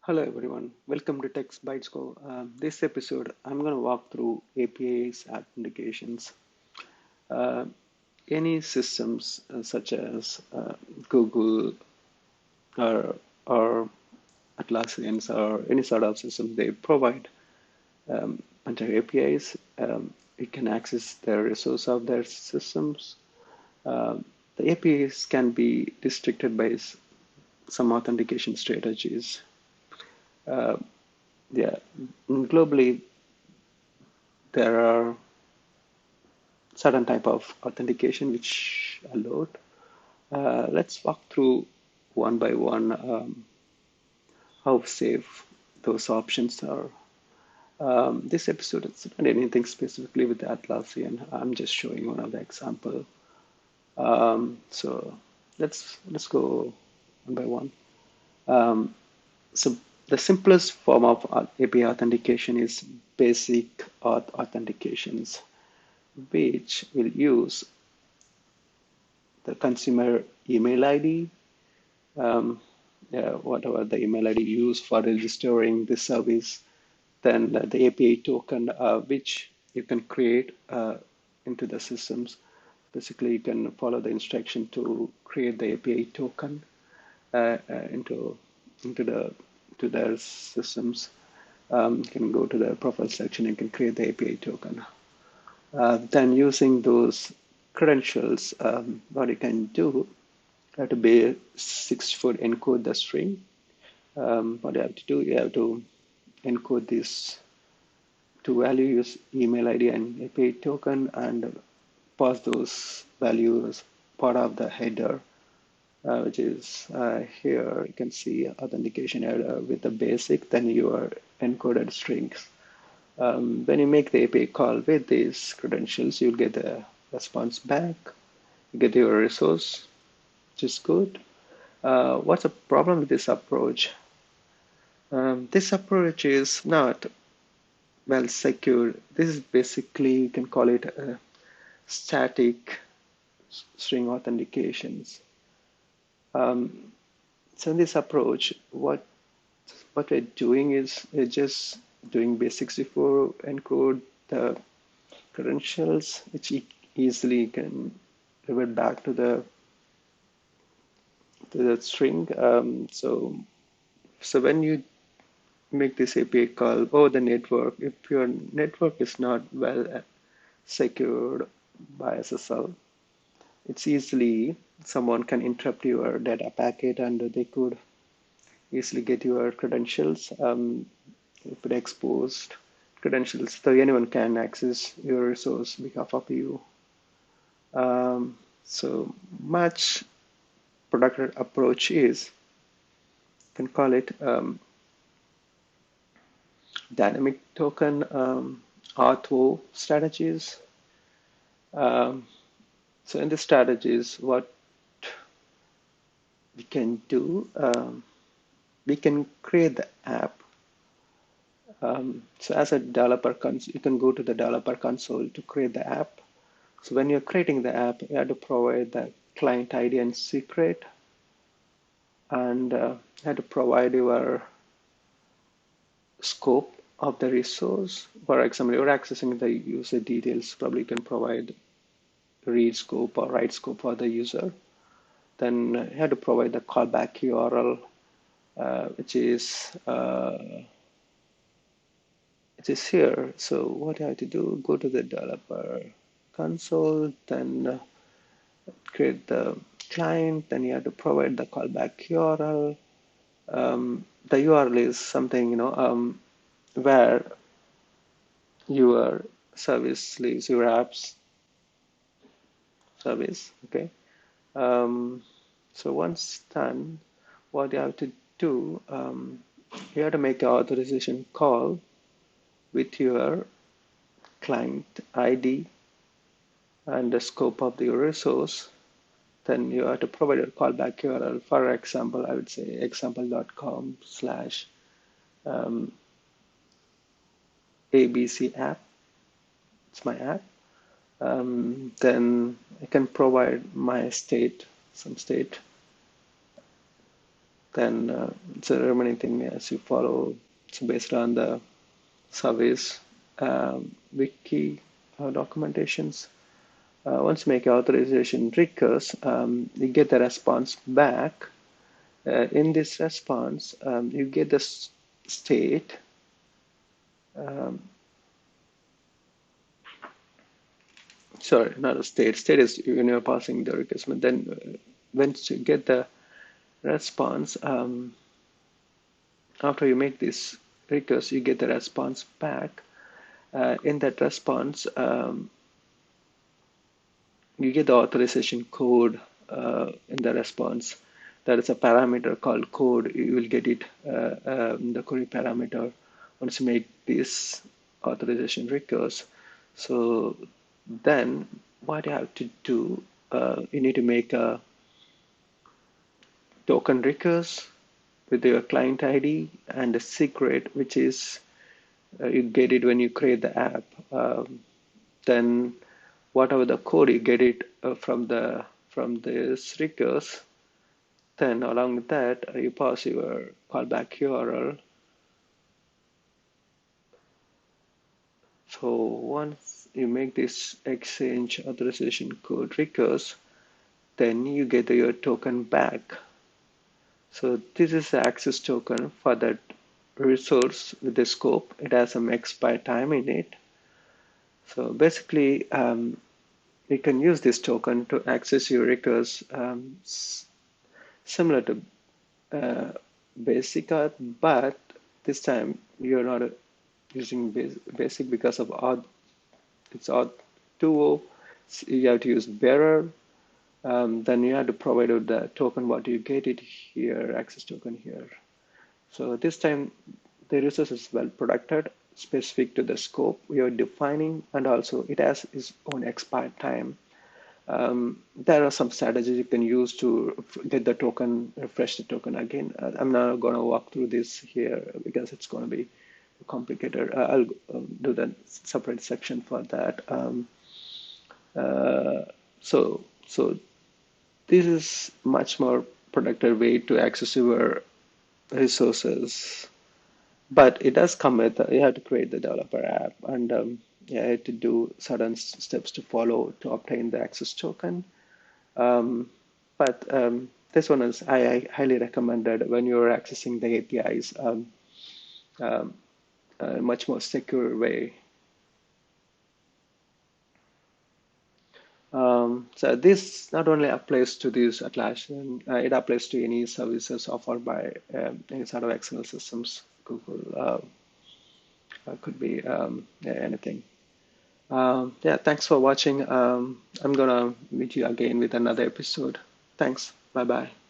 Hello everyone, welcome to Text Bytes Go. This episode, I'm going to walk through APIs, applications, uh, any systems such as Google or, or Atlassians or any sort of system they provide under APIs. You can access the resource of their systems. The APIs can be restricted by some authentication strategies. Uh, yeah, globally, there are certain type of authentication which allowed. Let's walk through one by one how safe those options are. This episode is not anything specifically with the Atlassian. I'm just showing one of the example. So let's go one by one. So the simplest form of API authentication is basic auth authentications, which will use the consumer email ID, um, whatever the email ID you use for registering the service, then the API token, which you can create into the systems. Basically, you can follow the instruction to create the API token into the to their systems. You can go to the profile section and can create the API token. Then using those credentials, what you can do to be 6-foot encode the string. What you have to do, you have to encode these two values, email ID and API token, and pass those values part of the header, which is here. You can see authentication header with the basic, then your encoded strings. When you make the API call with these credentials, you'll get a response back. You get your resource, which is good. What's the problem with this approach? This approach is not well secured. This is basically, you can call it a static string authentications. So in this approach, what we're doing is we're just doing base64 encode the credentials, which easily can revert back to the string. So when you make this API call over the network, if your network is not well secured by SSL, it's easily someone can interrupt your data packet and they could easily get your credentials. If it exposed credentials, so anyone can access your resource behalf of you. So much productive approach is, you can call it dynamic token auth strategies. Um, so in the strategies, what we can do, we can create the app. So as a developer, you can go to the developer console to create the app. So when you're creating the app, you have to provide the client ID and secret, and you have to provide your scope of the resource. For example, you're accessing the user details, probably you can provide read scope or write scope for the user. Then you have to provide the callback URL, which is here. So what you have to do, go to the developer console, then create the client, then you have to provide the callback URL. The URL is something, where your service leaves your app's service. Okay. So once done, what you have to do, you have to make an authorization call with your client ID and the scope of the resource. Then you have to provide a callback URL. For example, I would say example.com slash ABC app. It's my app. Then I can provide my state, some state. Then it's a remaining thing as you follow. It's based on the service wiki documentations. Once you make your authorization request, you get the response back. In this response, you get the state. Sorry, not a state. State is when you're passing the request. But then once you get the response, after you make this request, you get the response back. In that response, you get the authorization code in the response. That is a parameter called code. You will get it, the query parameter, once you make this authorization request. So then what you have to do, you need to make a token request with your client ID and a secret, which is you get it when you create the app. Then whatever the code you get it from this request. Then along with that, you pass your callback URL. So once you make this exchange authorization code request, then you get your token back. So this is the access token for that resource with the scope. It has some expire time in it. So basically, you can use this token to access your requests similar to basic auth, but this time you're not using basic because of auth. It's auth 2.0. You have to use bearer. Then you have to provide out the token what you get it here, access token here. So this time the resource is well protected, specific to the scope we are defining, and also it has its own expired time. There are some strategies you can use to get the token, refresh the token again. I'm not going to walk through this here because it's going to be complicated. I'll do the separate section for that. So this is much more productive way to access your resources, but it does come with you have to create the developer app, and you have to do certain steps to follow to obtain the access token. But this one is I highly recommended when you're accessing the APIs, a much more secure way. So this not only applies to this Atlassian, it applies to any services offered by any sort of external systems. Google could be anything. Yeah, thanks for watching. I'm gonna meet you again with another episode. Thanks. Bye bye.